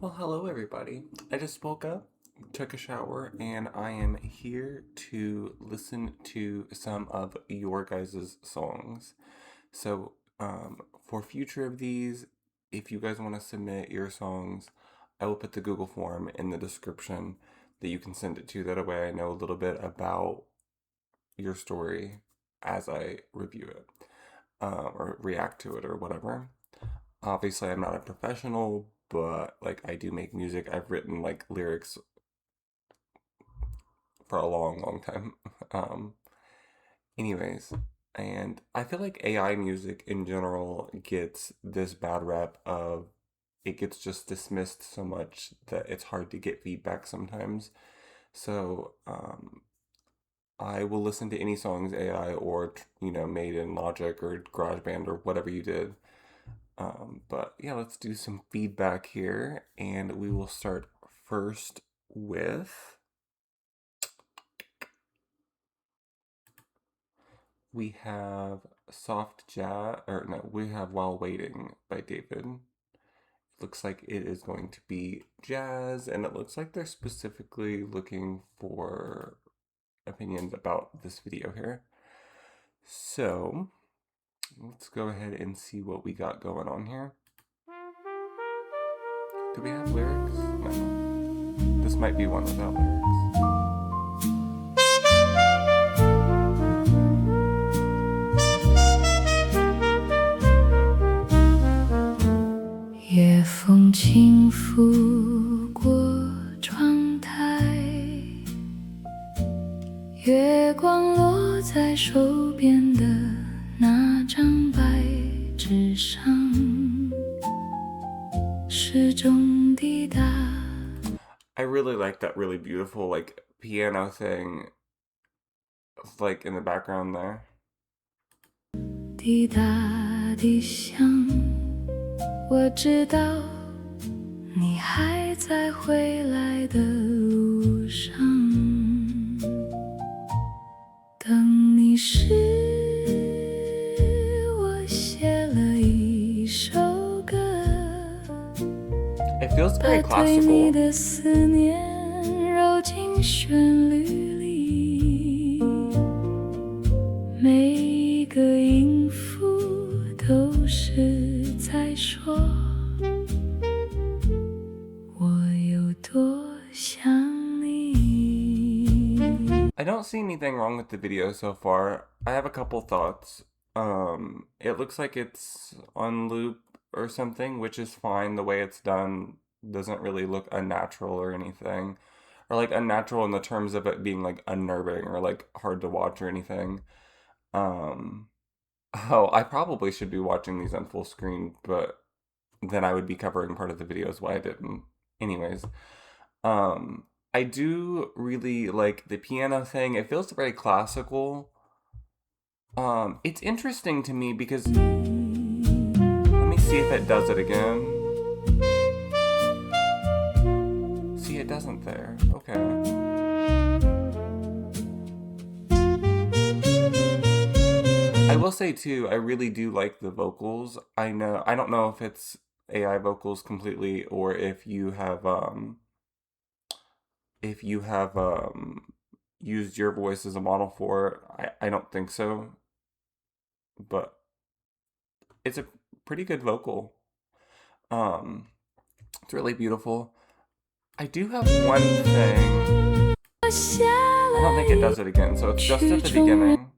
Well, hello everybody. I just woke up, took a shower, and I am here to listen to some of your guys' songs. So, for future of these, if you guys want to submit your songs, I will put the Google form in the description that you can send it to. That way I know a little bit about your story as I review it, or react to it or whatever. Obviously, I'm not a professional, but like I do make music. I've written like lyrics for a long, long time. Um, anyways, and I feel like AI music in general gets this bad rep of it gets just dismissed so much that it's hard to get feedback sometimes. So, I will listen to any songs AI or made in Logic or GarageBand or whatever you did. But yeah, let's do some feedback here, and we will start first with we have Soft Jazz, or no, we have While Waiting by David. Looks like it is going to be jazz, and it looks like they're specifically looking for opinions about this video here. So let's go ahead and see what we got going on here. Do we have lyrics? No. This might be one without lyrics. 夜风轻拂过窗台，月光落在手边的那张白纸上，时钟滴答。 I really like that really beautiful like piano thing like in the background there. 滴答地响，我知道你还在回来的路上，等你时，我写了一首歌， It feels very 把对你 classical. 的思念揉进旋律里，每一个音符都是在说我有多想你。 I don't see anything wrong with the video so far. I have a couple thoughts. It looks like it's on loop or something, which is fine. The way it's done doesn't really look unnatural or anything. Or like unnatural in the terms of it being like unnerving or like hard to watch or anything. Um, oh, I probably should be watching these on full screen, but then I would be covering part of the video is why I didn't. Anyways, I do really like the piano thing. It feels very classical. It's interesting to me because let me see if it does it again. See, it doesn't there. Okay. I will say too, I really do like the vocals. I don't know if it's AI vocals completely or if you have used your voice as a model for it. I don't think so. But it's a pretty good vocal. It's really beautiful. I do have one thing. I don't think it does it again, so it's just at the beginning.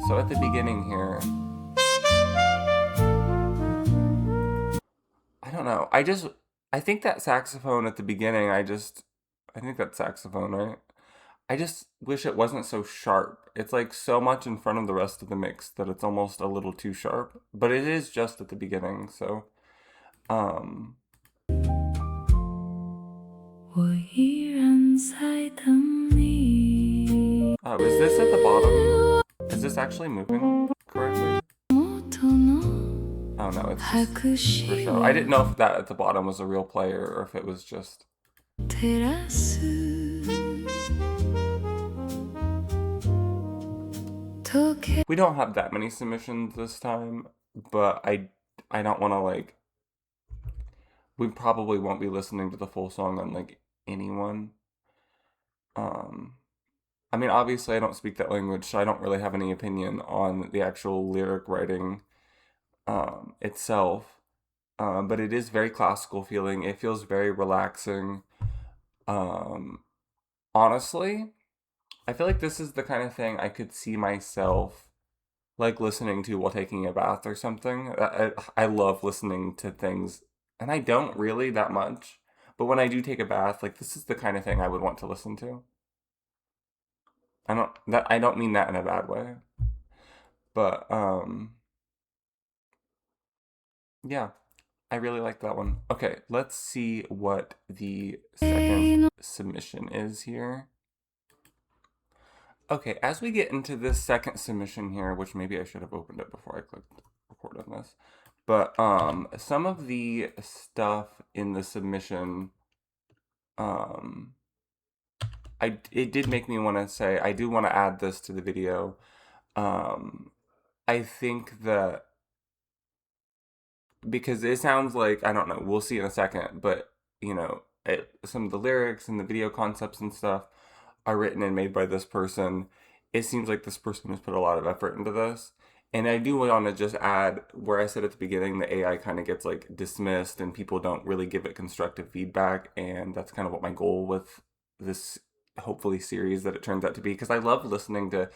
So at the beginning here, I don't know. I think that saxophone at the beginning, I think that's saxophone, right? I just wish it wasn't so sharp. It's like so much in front of the rest of the mix that it's almost a little too sharp. But it is just at the beginning, so我依然在等你。 oh, is this at the bottom? Is this actually moving correctly? Oh no, it's just for show. I didn't know if that at the bottom was a real player or if it was just... We don't have that many submissions this time, but I don't want to like we probably won't be listening to the full song on like anyone. Um, I mean, obviously, I don't speak that language, so I don't really have any opinion on the actual lyric writing itself. But it is very classical feeling. It feels very relaxing. Um, Honestly, I feel like this is the kind of thing I could see myself like listening to while taking a bath or something. I love listening to things, and I don't really that much. But when I do take a bath, like this is the kind of thing I would want to listen to. I don't mean that in a bad way, but yeah, I really like that one. Okay, let's see what the second submission is here. Okay, as we get into this second submission here, which maybe I should have opened it before I clicked record on this, but some of the stuff in the submission, um, it did make me want to say I do want to add this to the video. Um, I think that because it sounds like I don't know, we'll see in a second, but some of the lyrics and the video concepts and stuff are written and made by this person. It seems like this person has put a lot of effort into this. And I do want to just add where I said at the beginning the AI kind of gets like dismissed and people don't really give it constructive feedback. And that's kind of what my goal with this hopefully series that it turns out to be. Because I love listening to,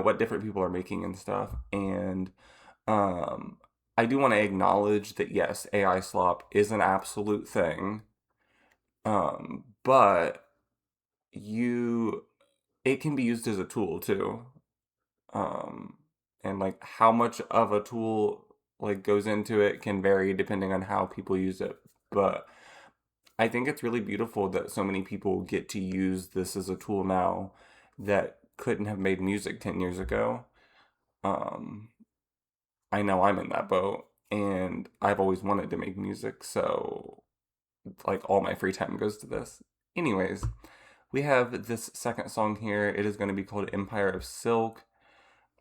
what different people are making and stuff. And um, I do want to acknowledge that yes, AI slop is an absolute thing. But you it can be used as a tool too. Um, and like how much of a tool like goes into it can vary depending on how people use it. But I think it's really beautiful that so many people get to use this as a tool now that couldn't have made music 10 years ago. Um, I know I'm in that boat and I've always wanted to make music, so like all my free time goes to this. Anyways, we have this second song here. It is going to be called Empire of Silk.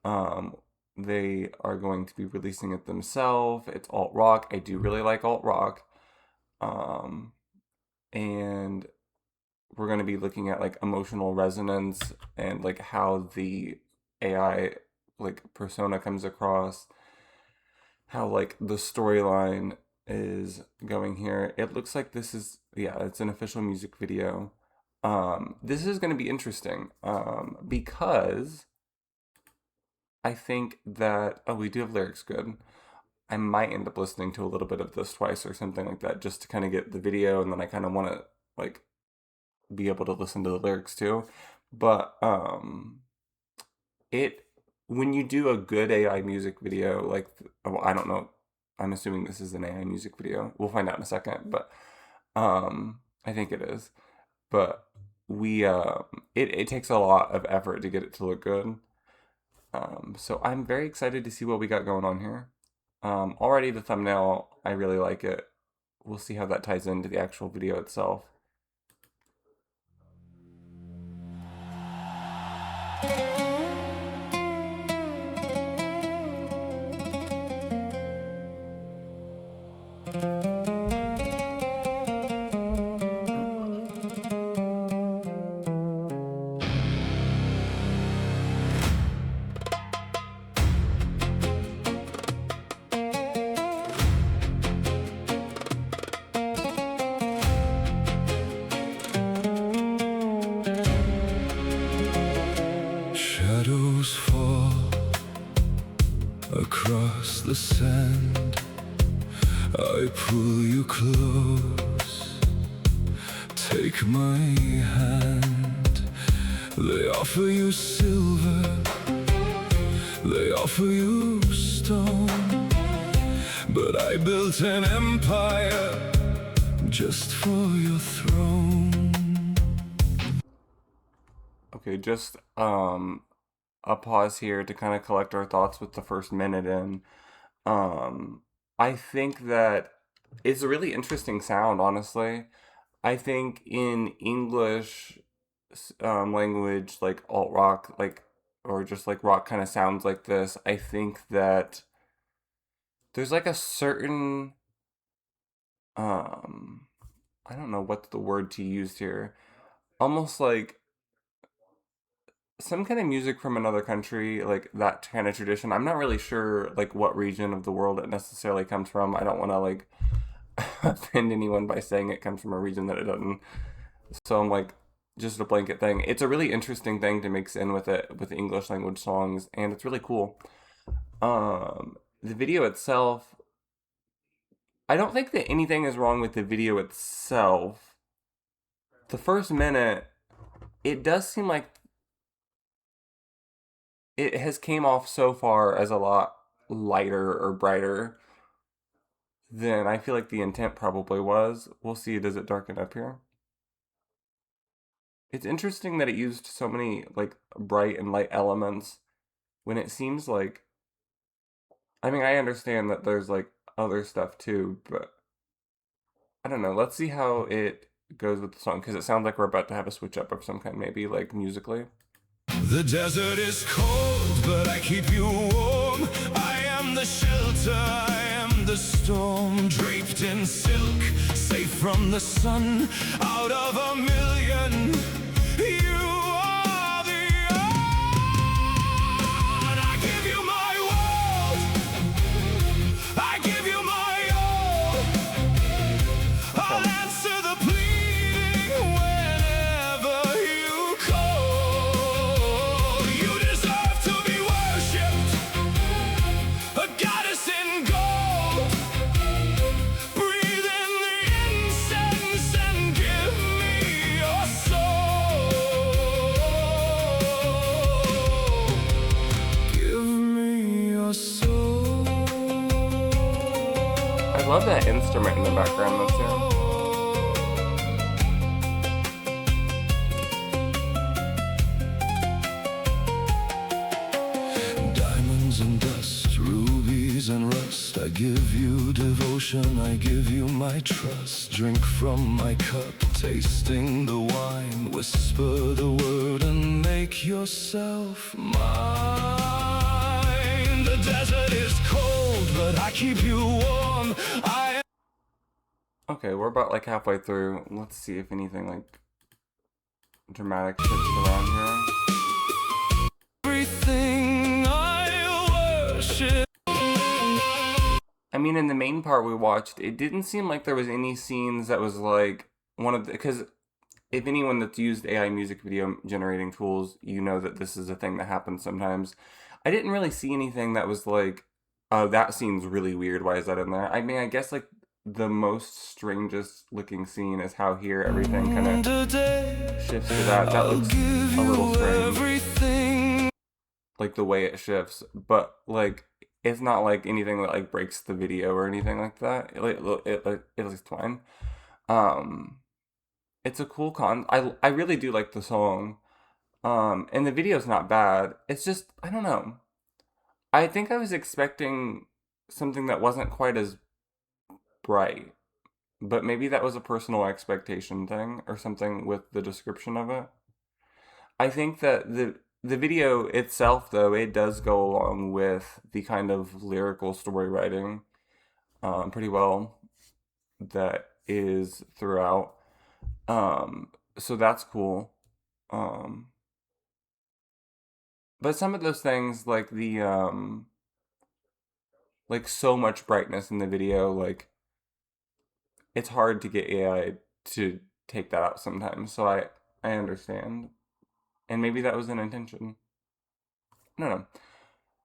Um, they are going to be releasing it themselves. It's alt rock. I do really like alt rock. Um, and we're going to be looking at like emotional resonance and like how the AI like persona comes across, how like the storyline is going here. It looks like this is yeah, it's an official music video. This is going to be interesting because I think that oh, we do have lyrics good. I might end up listening to a little bit of this twice or something like that just to kind of get the video, and then I kind of want to like be able to listen to the lyrics too. But it when you do a good AI music video, like well, I don't know, I'm assuming this is an AI music video. We'll find out in a second, but I think it is. But we it takes a lot of effort to get it to look good. So I'm very excited to see what we got going on here. Already the thumbnail, I really like it. We'll see how that ties into the actual video itself. Shadows fall across the sand. I pull you close, take my hand. They offer you silver, they offer you stone, but I built an empire just for your throne. Okay, just a pause here to kind of collect our thoughts with the first minute in. I think that it's a really interesting sound, honestly. I think in English language, like alt rock, like or just like rock kind of sounds like this. I think that there's like a certain um I don't know what's the word to use here. Almost like some kind of music from another country, like that kind of tradition. I'm not really sure like what region of the world it necessarily comes from. I don't want to like offend anyone by saying it comes from a region that it doesn't. So I'm like just a blanket thing. It's a really interesting thing to mix in with it with English language songs, and it's really cool. The video itself, I don't think that anything is wrong with the video itself. The first minute, it does seem like it has came off so far as a lot lighter or brighter than I feel like the intent probably was. We'll see. Does it darken up here? It's interesting that it used so many like bright and light elements when it seems like, I mean, I understand that there's like other stuff too, but I don't know. Let's see how it goes with the song because it sounds like we're about to have a switch up of some kind, maybe like musically. The desert is cold, but I keep you warm. I am the shelter, I am the storm. Draped in silk, safe from the sun. Out of a million, you are the odd. I give you my world, I give you my all. I'll answer the pleading whenever you call. You deserve to be worshipped, a goddess in gold. Breathe in the incense and give me your soul. Give me your soul. I love that instrument in the background that's here. Diamonds and dust, rubies and rust. I give you devotion, I give you my trust. Drink from my cup, tasting the wine. Whisper the word and make yourself mine. The desert is cold, but I keep you warm. Okay, we're about like halfway through. Let's see if anything like dramatic shifts around here. Everything I worship. I mean, in the main part we watched, it didn't seem like there was any scenes that was like one of the, because if anyone that's used AI music video generating tools, you know that this is a thing that happens sometimes. I didn't really see anything that was like, oh, that scene's really weird. Why is that in there? I mean, I guess like the most strangest looking scene is how here everything kind of shifts to that. That looks a little strange. Everything. Like the way it shifts, but like it's not like anything that like breaks the video or anything like that. It looks fine. Um, it's a cool I really do like the song. And the video's not bad. It's just I don't know. I think I was expecting something that wasn't quite as bright, but maybe that was a personal expectation thing or something with the description of it. I think that the video itself, though, it does go along with the kind of lyrical story writing pretty well that is throughout. So that's cool. Um, but some of those things, like like so much brightness in the video, like it's hard to get AI to take that out sometimes. So I understand, and maybe that was an intention. No,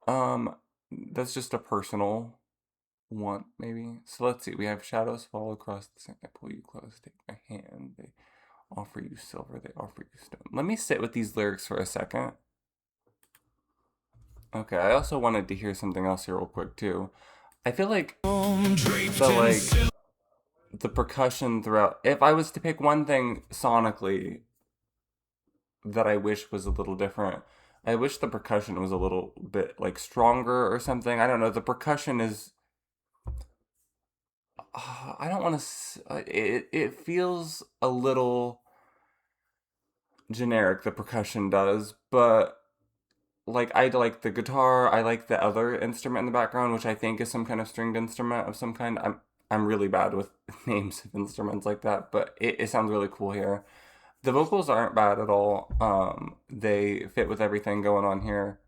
no. That's just a personal want, maybe. So let's see. We have shadows fall across the sand. I pull you close, take my hand. They offer you silver, they offer you stone. Let me sit with these lyrics for a second. Okay, I also wanted to hear something else here real quick too. I feel like the percussion throughout. If I was to pick one thing sonically that I wish was a little different, I wish the percussion was a little bit like stronger or something. I don't know. The percussion is. I don't want to. It feels a little generic. The percussion does, but like I like the guitar. I like the other instrument in the background, which I think is some kind of stringed instrument of some kind. I'm really bad with names of instruments like that, but it sounds really cool here. The vocals aren't bad at all. They fit with everything going on here.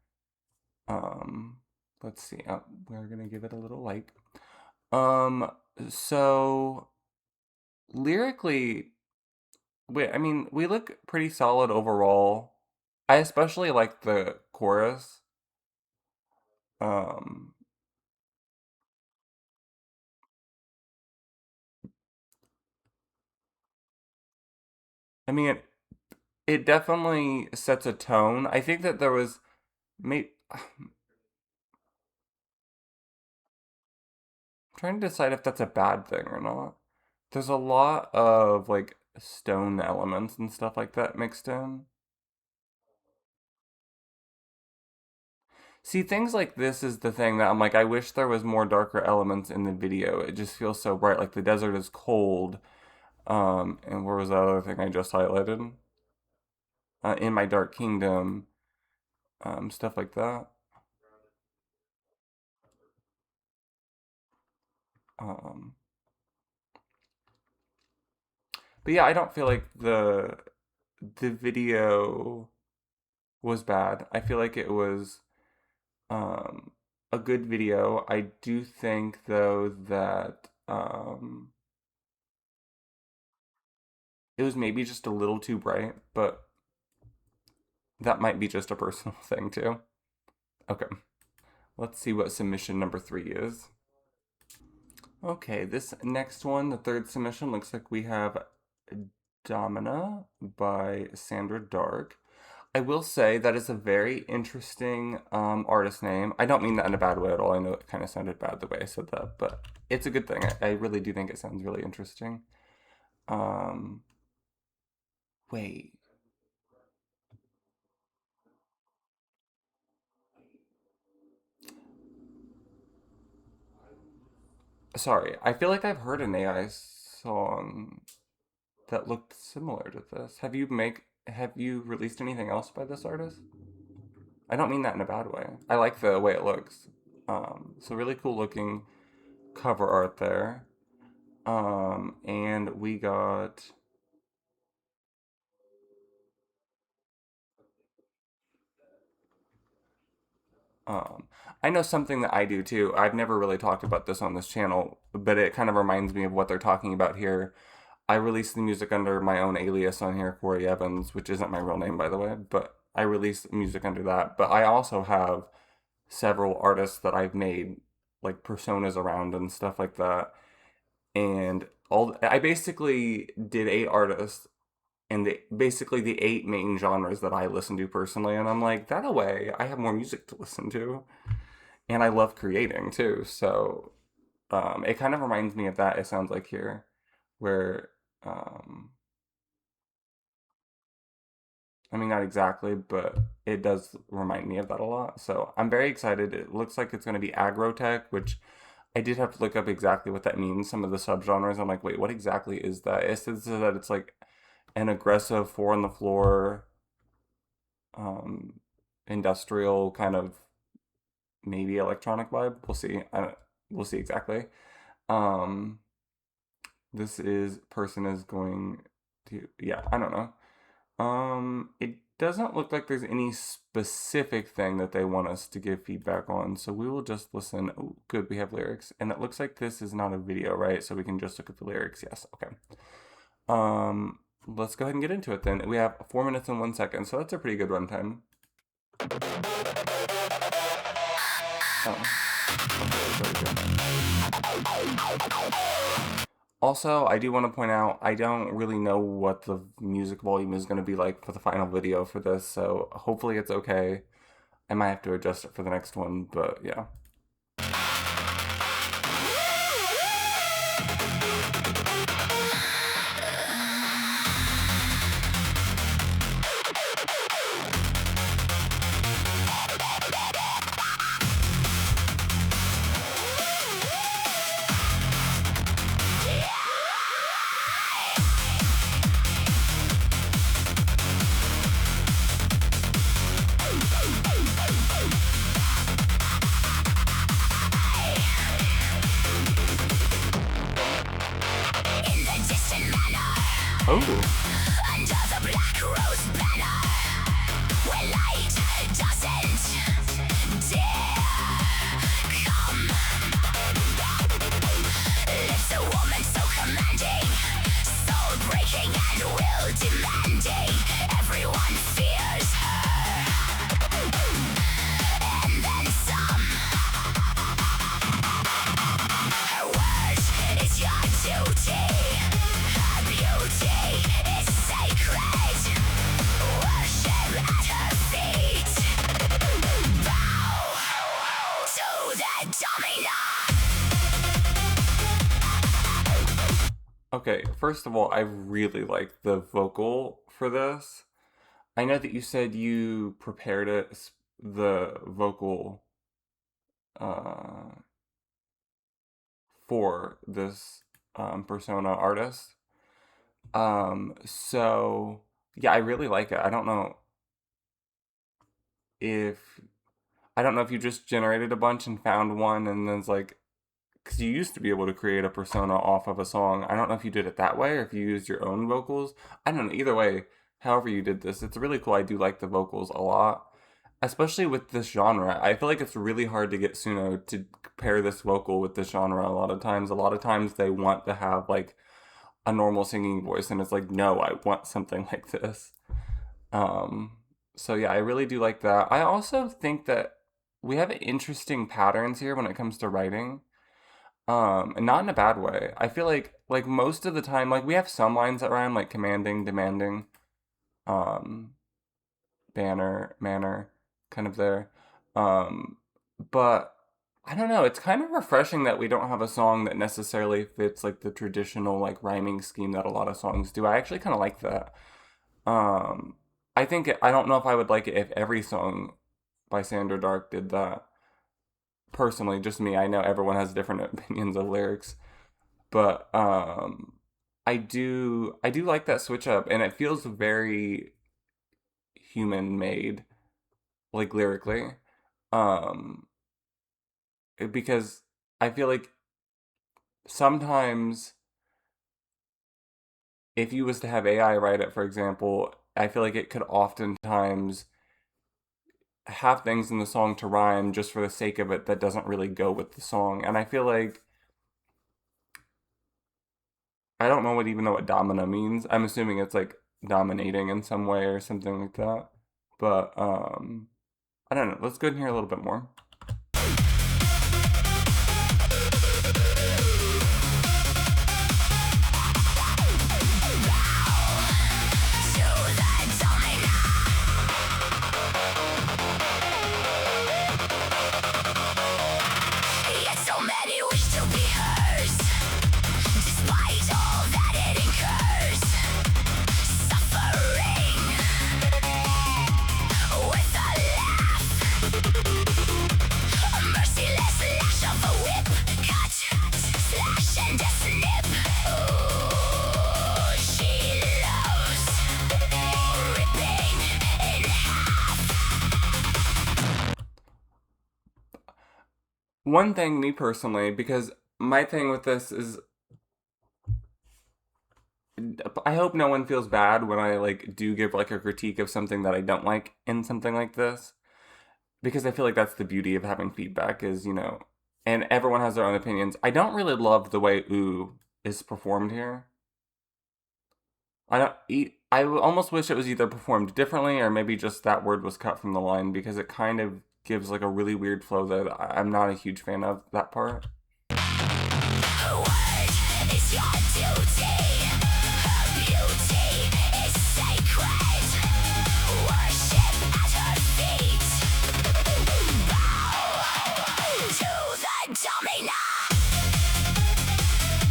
Um, let's see. We're gonna give it a little like. Um, so lyrically, I mean, we look pretty solid overall. I especially like the chorus. Um, I mean, it definitely sets a tone. I think that there was, may I'm trying to decide if that's a bad thing or not. There's a lot of like stone elements and stuff like that mixed in. See, things like this is the thing that I'm like, I wish there was more darker elements in the video. It just feels so bright. Like the desert is cold. And where was that other thing I just highlighted? In my dark kingdom, stuff like that. Um, but yeah, I don't feel like the video was bad. I feel like it was um a good video. I do think though that it was maybe just a little too bright, but that might be just a personal thing too. Okay, let's see what submission number 3 is. Okay, this next one, the third submission, looks like we have Domina by Sandra Dark. I will say that is a very interesting artist name. I don't mean that in a bad way at all. I know it kind of sounded bad the way I said that, but it's a good thing. I really do think it sounds really interesting. Um, wait. Sorry, I feel like I've heard an AI song that looked similar to this. Have you released anything else by this artist? I don't mean that in a bad way. I like the way it looks. So really cool looking cover art there. And we got um I know something that I do too. I've never really talked about this on this channel, but it kind of reminds me of what they're talking about here. I release the music under my own alias on here, Corey Evans, which isn't my real name, by the way, but I release music under that. But I also have several artists that I've made like personas around and stuff like that. And I basically did 8 artists and basically the 8 main genres that I listen to personally. And I'm like, that away, I have more music to listen to. And I love creating too. So it kind of reminds me of that, it sounds like here, where um, I mean, not exactly, but it does remind me of that a lot. So I'm very excited. It looks like it's going to be agrotech, which I did have to look up exactly what that means. Some of the subgenres, I'm like, wait, what exactly is that? It says that it's like an aggressive 4 on the floor, um, industrial kind of maybe electronic vibe. We'll see. We'll see exactly. Um, this is person is going to, yeah, I don't know. It doesn't look like there's any specific thing that they want us to give feedback on, so we will just listen. Oh, good, we have lyrics, and it looks like this is not a video, right? So we can just look at the lyrics. Yes, okay. Let's go ahead and get into it then. We have 4 minutes and 1 second, so that's a pretty good runtime. Oh. Also, I do want to point out, I don't really know what the music volume is going to be like for the final video for this, so hopefully it's okay. I might have to adjust it for the next one, but yeah. Oh. Under the black rose banner, where light doesn't dare come. Lips a woman so commanding, soul breaking and will demanding. Everyone fears her, and then some. Her word is your duty. Her beauty is sacred. Worship at her feet. Bow to the domina. Okay, first of all, I really like the vocal for this. I know that you said you prepared the vocal uh, for this persona artist. So yeah, I really like it. If I don't know if you just generated a bunch and found one, and then it's like, because you used to be able to create a persona off of a song. I don't know if you did it that way or if you used your own vocals. I don't know. Either way, however you did this, it's really cool. I do like the vocals a lot, especially with this genre. I feel like it's really hard to get Suno to pair this vocal with this genre a lot of times. A lot of times they want to have like a normal singing voice, and it's like, no, I want something like this. So yeah, I really do like that. I also think that we have interesting patterns here when it comes to writing. And not in a bad way. I feel like most of the time, like we have some lines that rhyme, like commanding, demanding, um, banner, manner, kind of there. Um, but I don't know. It's kind of refreshing that we don't have a song that necessarily fits like the traditional like rhyming scheme that a lot of songs do. I actually kind of like that. I don't know if I would like it if every song by Sandra Dark did that. Personally, just me. I know everyone has different opinions of lyrics, but I do like that switch up, and it feels very human made, like lyrically, um, because I feel like sometimes if you was to have AI write it, for example, I feel like it could oftentimes have things in the song to rhyme just for the sake of it that doesn't really go with the song. And I feel like I don't know what domina means. I'm assuming it's like dominating in some way or something like that. But I don't know. Let's go ahead and hear a little bit more. One thing, me personally, because my thing with this is I hope no one feels bad when I like do give like a critique of something that I don't like in something like this, because I feel like that's the beauty of having feedback is, and everyone has their own opinions. I don't really love the way ooh is performed here. I almost wish it was either performed differently or maybe just that word was cut from the line, because it kind of gives like a really weird flow that I'm not a huge fan of that part.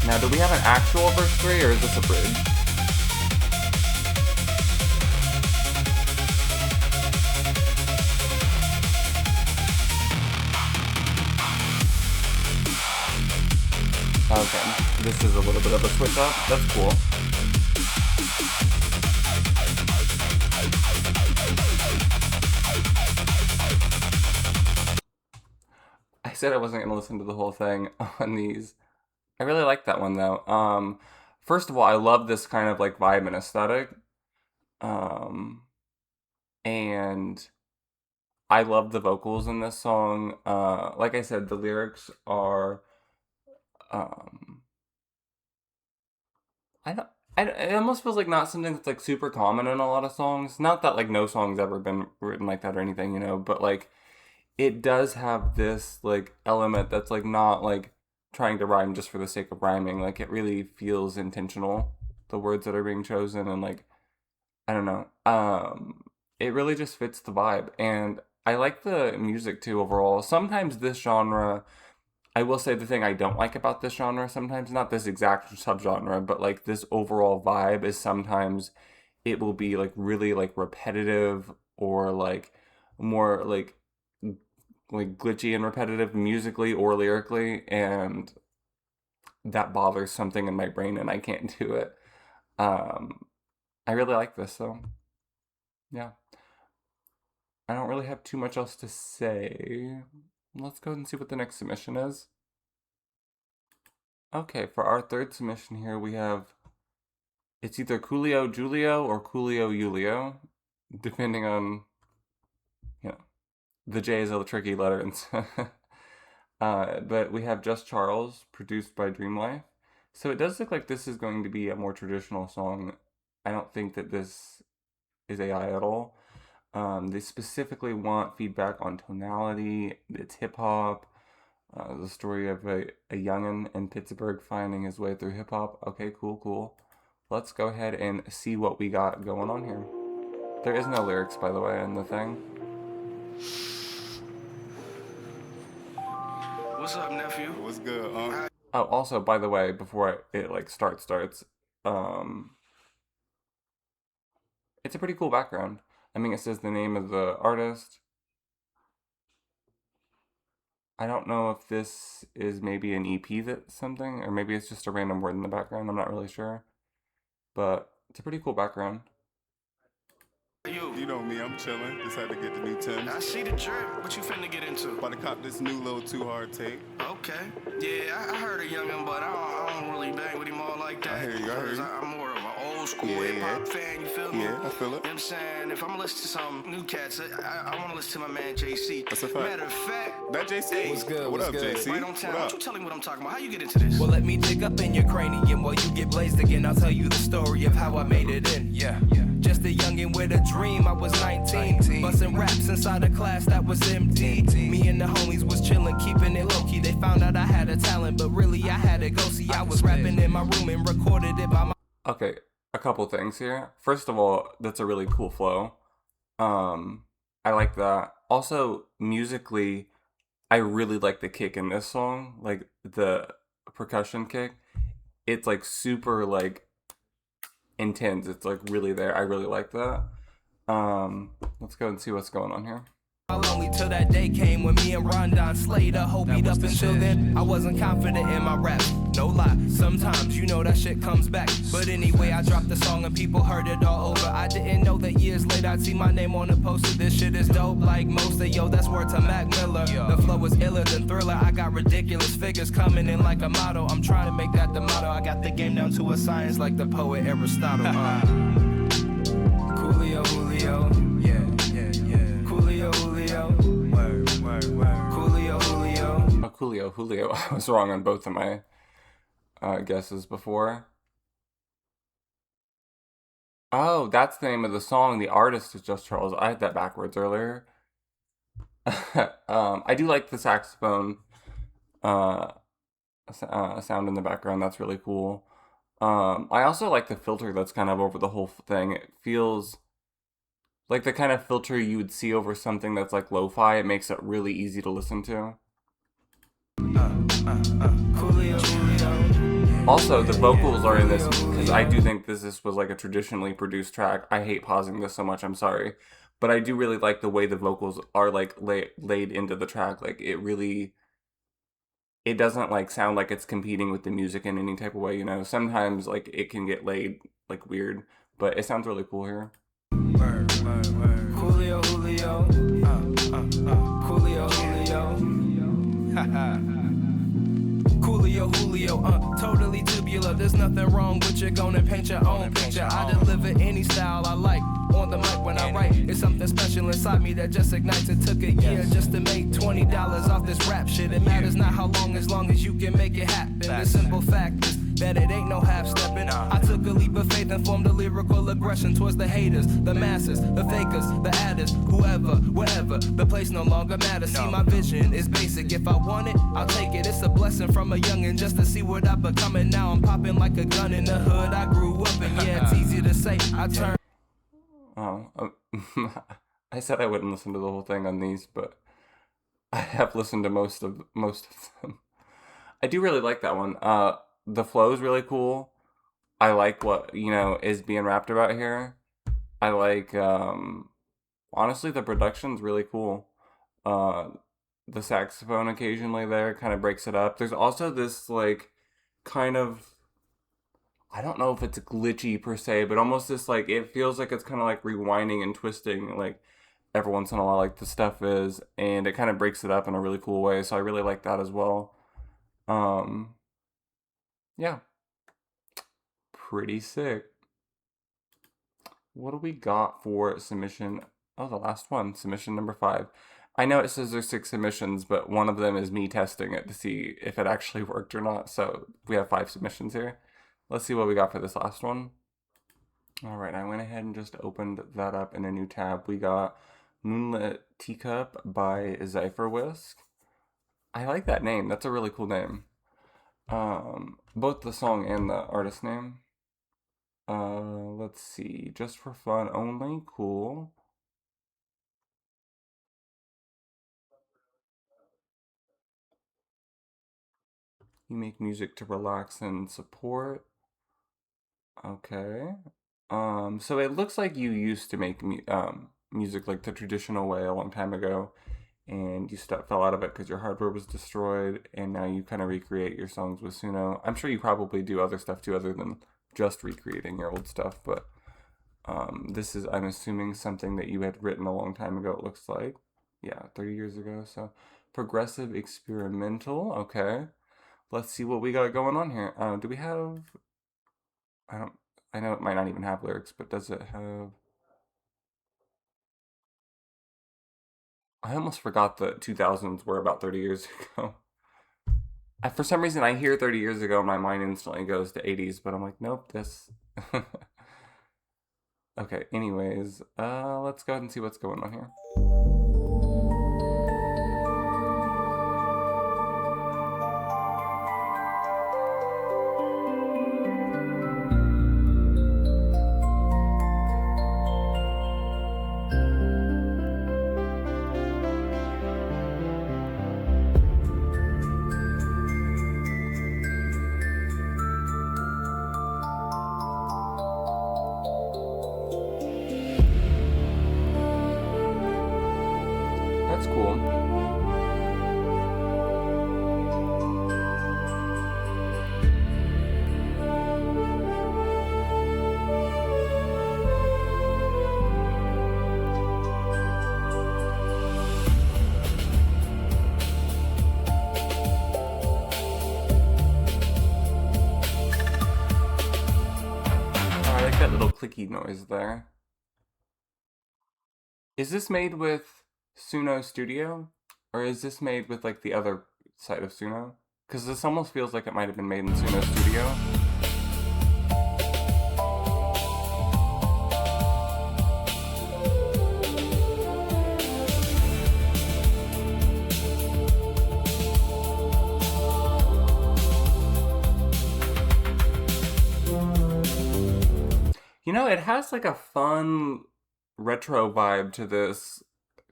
Now, do we have an actual verse 3 or is this a bridge? Okay, this is a little bit of a switch up. That's cool. I said I wasn't going to listen to the whole thing on these. I really like that one though. first of all, I love this kind of like vibe and aesthetic. And I love the vocals in this song. Like I said, the lyrics are, um, it almost feels like not something that's like super common in a lot of songs. Not that like no song's ever been written like that or anything, you know, but like it does have this like element that's like not like trying to rhyme just for the sake of rhyming. Like it really feels intentional, the words that are being chosen, and like I don't know. It really just fits the vibe, and I like the music too overall. Sometimes this genre, I will say the thing I don't like about this genre sometimes, not this exact subgenre, but like this overall vibe is sometimes it will be like really like repetitive or like more like glitchy and repetitive musically or lyrically, and that bothers something in my brain and I can't do it. I really like this though. Yeah. I don't really have too much else to say. Let's go ahead and see what the next submission is. Okay, for our third submission here, we have, it's either Coolio Julio or Coolio Julio, depending on, you know, the J is a tricky letter. And but we have Just Charles, produced by Dreamlife. So it does look like this is going to be a more traditional song. I don't think that this is AI at all. They specifically want feedback on tonality. It's hip hop. The story of a youngin' in Pittsburgh finding his way through hip hop. Okay, cool. Let's go ahead and see what we got going on here. There is no lyrics, by the way, in the thing. What's up, nephew? What's good? Oh, also, by the way, before it like starts, it's a pretty cool background. I mean, it says the name of the artist. I don't know if this is maybe an EP that's something, or maybe it's just a random word in the background. I'm not really sure. But it's a pretty cool background. You know me, I'm chilling. Just had to get the new Timbs. I see the drip. What you finna get into? About to cop this new little Too Hard tape. Okay. Yeah, I heard a youngin', but I don't really bang with him all like that. I hear you. I'm more of an old school Yeah, hip-hop fan, you feel me? Yeah, I feel it. You know what I'm saying? If I'm gonna listen to some new cats, I want to listen to my man JC. That's a fact. Matter of fact, That JC? What's good? What What's up, good? JC? right on time. What Why up? don't you tell him what I'm talking about? How you get into this? Well, let me dig up in your cranium while you get blazed again. I'll tell you the story of how I made it in. Yeah. Just a youngin' with a dream. I was 19. Busting raps inside a class that was empty. Me and the homies was chillin', keeping it low key. They found out I had a talent, but really I had to go. See, I was rapping in my room and recorded it by my. Okay, a couple things here. First of all, that's a really cool flow. I like that. Also, musically, I really like the kick in this song. Like the percussion kick. It's like super like intense. It's like really there. I really like that. Let's go and see what's going on here. Lonely till that day came when me and Rondon slayed a whole beat up. Until then, I wasn't confident in my rap. No lie, sometimes you know that shit comes back. But anyway, I dropped the song and people heard it all over. I didn't know that years later I'd see my name on the poster. This shit is dope like most of yo, that's word to Mac Miller. The flow was iller than Thriller. I got ridiculous figures coming in like a motto. I'm trying to make that the motto. I got the game down to a science like the poet Aristotle. Coolio, Julio. Coolio, Julio. Coolio, Julio. Oh, Julio. I was wrong on both of my guesses before. Oh, that's the name of the song. The artist is Just Charles. I had that backwards earlier. I do like the saxophone sound in the background. That's really cool. I also like the filter that's kind of over the whole thing. It feels like the kind of filter you would see over something that's like lo-fi. It makes it really easy to listen to. Also, the vocals are in this because I do think this was like a traditionally produced track. I hate pausing this so much. I'm sorry, but I do really like the way the vocals are like laid into the track. Like it doesn't like sound like it's competing with the music in any type of way. You know, sometimes like it can get laid like weird, but it sounds really cool here. Coolio, Julio. Coolio, Julio. Coolio, Julio. Totally to be popular. There's nothing wrong with you. Gonna paint your own picture. I deliver any style I like. On the mic when I write, it's something special inside me that just ignites. It took a year just to make $20 off this rap shit. It matters not how long, as long as you can make it happen. The simple fact is that it ain't no half-stepping. I took a leap of faith and formed a lyrical aggression towards the haters, the masses, the fakers, the adders, whoever, wherever. The place no longer matters. See, my vision is basic. If I want it, I'll take it. It's a blessing from a youngin' just to see what I'm becoming. Now I'm popping like a gun in the hood I grew up in. Yeah, it's easy to say. I turn. I said I wouldn't listen to the whole thing on these, but I have listened to most of them. I do really like that one. The flow is really cool. I like what, is being rapped about here. I like, honestly, the production's really cool. The saxophone occasionally there kind of breaks it up. There's also this, kind of, I don't know if it's glitchy per se, but almost this, it feels like it's kind of like rewinding and twisting, every once in a while, the stuff is, and it kind of breaks it up in a really cool way, so I really like that as well. Yeah. Pretty sick. What do we got for submission? Oh, the last one, submission number 5. I know it says there's 6 submissions, but one of them is me testing it to see if it actually worked or not, so we have 5 submissions here. Let's see what we got for this last one. All right, I went ahead and just opened that up in a new tab. We got Moonlit Teacup by Zypher Whisk. I like that name. That's a really cool name. Both the song and the artist name. Let's see. Just for fun only. Cool. You make music to relax and support. Okay. So it looks like you used to make music the traditional way a long time ago, and you fell out of it because your hardware was destroyed, and now you kind of recreate your songs with Suno. I'm sure you probably do other stuff too, other than just recreating your old stuff, but this is, I'm assuming, something that you had written a long time ago, it looks like. Yeah, 30 years ago, so. Progressive experimental, okay. Let's see what we got going on here. Do we have... I know it might not even have lyrics, but does it have... I almost forgot the 2000s were about 30 years ago. For some reason, I hear 30 years ago, my mind instantly goes to 80s, but I'm like, nope, this... Okay, anyways, let's go ahead and see what's going on here. That's cool. I like that little clicky noise there. Is this made with Suno Studio, or is this made with the other side of Suno? Because this almost feels like it might have been made in Suno Studio. It has a fun retro vibe to this.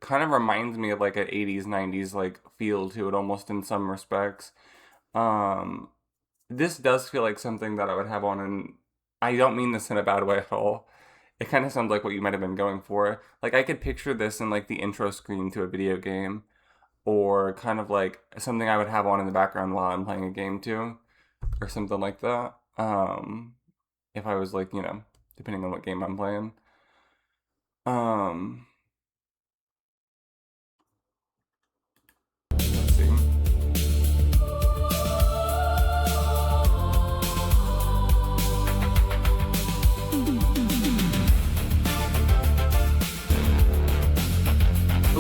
Kind of reminds me of an 80s 90s feel to it almost in some respects. This does feel like something that I would have on, and I don't mean this in a bad way at all. It kind of sounds like what you might have been going for. I could picture this in the intro screen to a video game, or kind of something I would have on in the background while I'm playing a game too, or something like that. If I was depending on what game I'm playing. Let's see.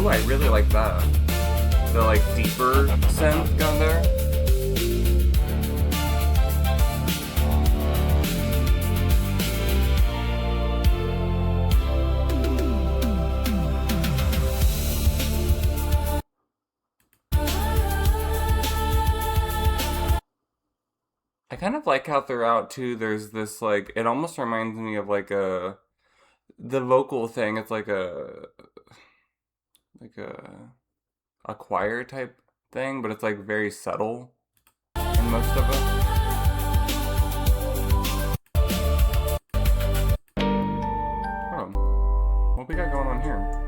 Ooh, I really like that. The like deeper synth going there. I kind of like how throughout too there's this like it almost reminds me of like the vocal thing. It's like a choir type thing, but it's like very subtle in most of it. Oh, what we got going on here?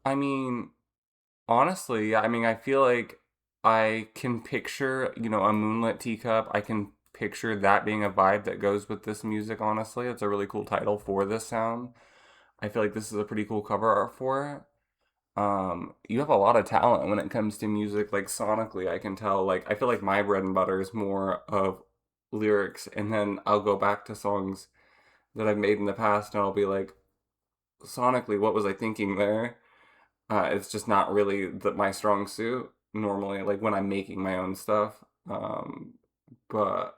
I mean, honestly, I mean, I feel like I can picture, a moonlit teacup. I can picture that being a vibe that goes with this music, honestly. It's a really cool title for this sound. I feel like this is a pretty cool cover art for it. You have a lot of talent when it comes to music, like sonically, I can tell. Like, I feel like my bread and butter is more of lyrics, and then I'll go back to songs that I've made in the past, and I'll be like, sonically, what was I thinking there? It's just not really my strong suit normally, like when I'm making my own stuff. But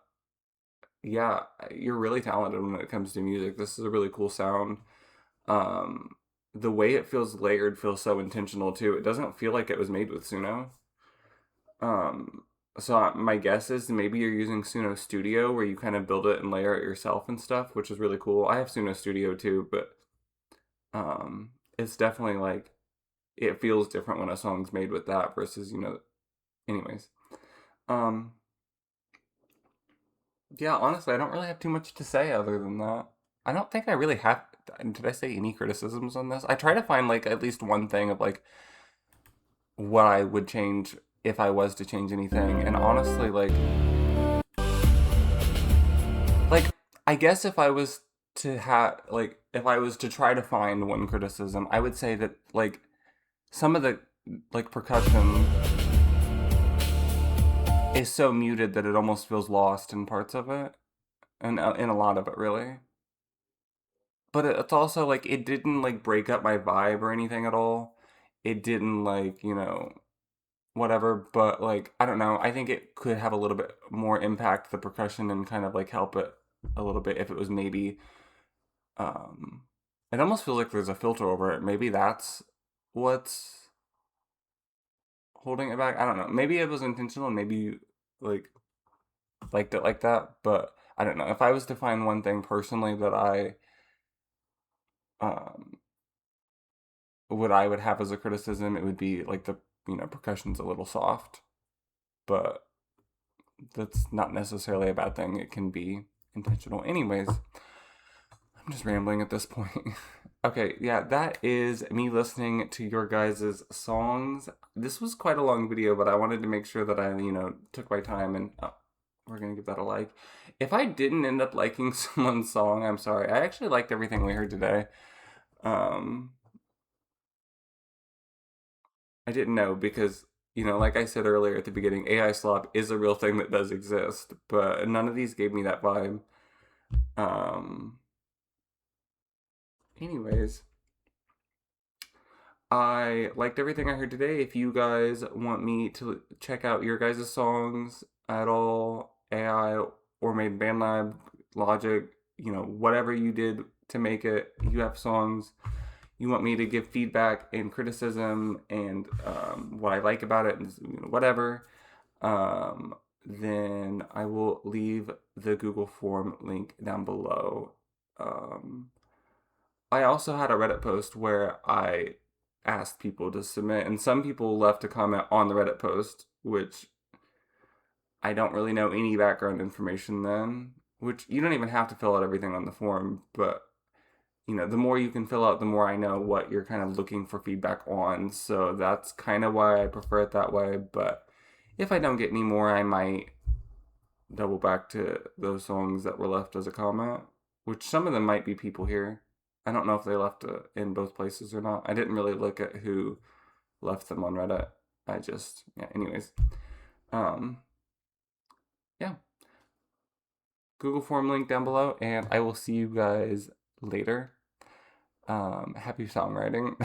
yeah, you're really talented when it comes to music. This is a really cool sound. Um, the way it feels layered feels so intentional too. It doesn't feel like it was made with Suno. Um, so my guess is maybe you're using Suno Studio where you kind of build it and layer it yourself and stuff, which is really cool. I have Suno Studio too, but it's definitely like it feels different when a song's made with that versus, anyways. Um, yeah, honestly, I don't really have too much to say other than that. I don't think I really have, did I say any criticisms on this? I try to find like at least one thing of like what I would change if I was to change anything. And honestly, like I guess if I was to have, like, if I was to try to find one criticism, I would say that like some of the like percussion is so muted that it almost feels lost in parts of it, and in a lot of it really. But it's also like it didn't like break up my vibe or anything at all. It didn't like whatever. But like I don't know. I think it could have a little bit more impact the percussion and kind of like help it a little bit if it was maybe. Um, it almost feels like there's a filter over it. Maybe that's what's holding it back. I don't know. Maybe it was intentional and maybe you like liked it like that, but I don't know. If I was to find one thing personally that um I would have as a criticism, it would be like the percussion's a little soft, but that's not necessarily a bad thing. It can be intentional. Anyways, I'm just rambling at this point. Okay, yeah, that is me listening to your guys' songs. This was quite a long video, but I wanted to make sure that I, took my time and we're going to give that a like. If I didn't end up liking someone's song, I'm sorry. I actually liked everything we heard today. I didn't know because, like I said earlier at the beginning, AI slop is a real thing that does exist, but none of these gave me that vibe. Anyways, I liked everything I heard today. If you guys want me to check out your guys' songs at all, AI or made BandLab, Logic, whatever you did to make it, you have songs, you want me to give feedback and criticism and what I like about it and whatever, then I will leave the Google form link down below. I also had a Reddit post where I asked people to submit, and some people left a comment on the Reddit post, which I don't really know any background information then, which you don't even have to fill out everything on the form, but the more you can fill out, the more I know what you're kind of looking for feedback on, so that's kind of why I prefer it that way. But if I don't get any more, I might double back to those songs that were left as a comment, which some of them might be people here. I don't know if they left in both places or not. I didn't really look at who left them on Reddit. Anyways. Yeah. Google form link down below, and I will see you guys later. Happy songwriting.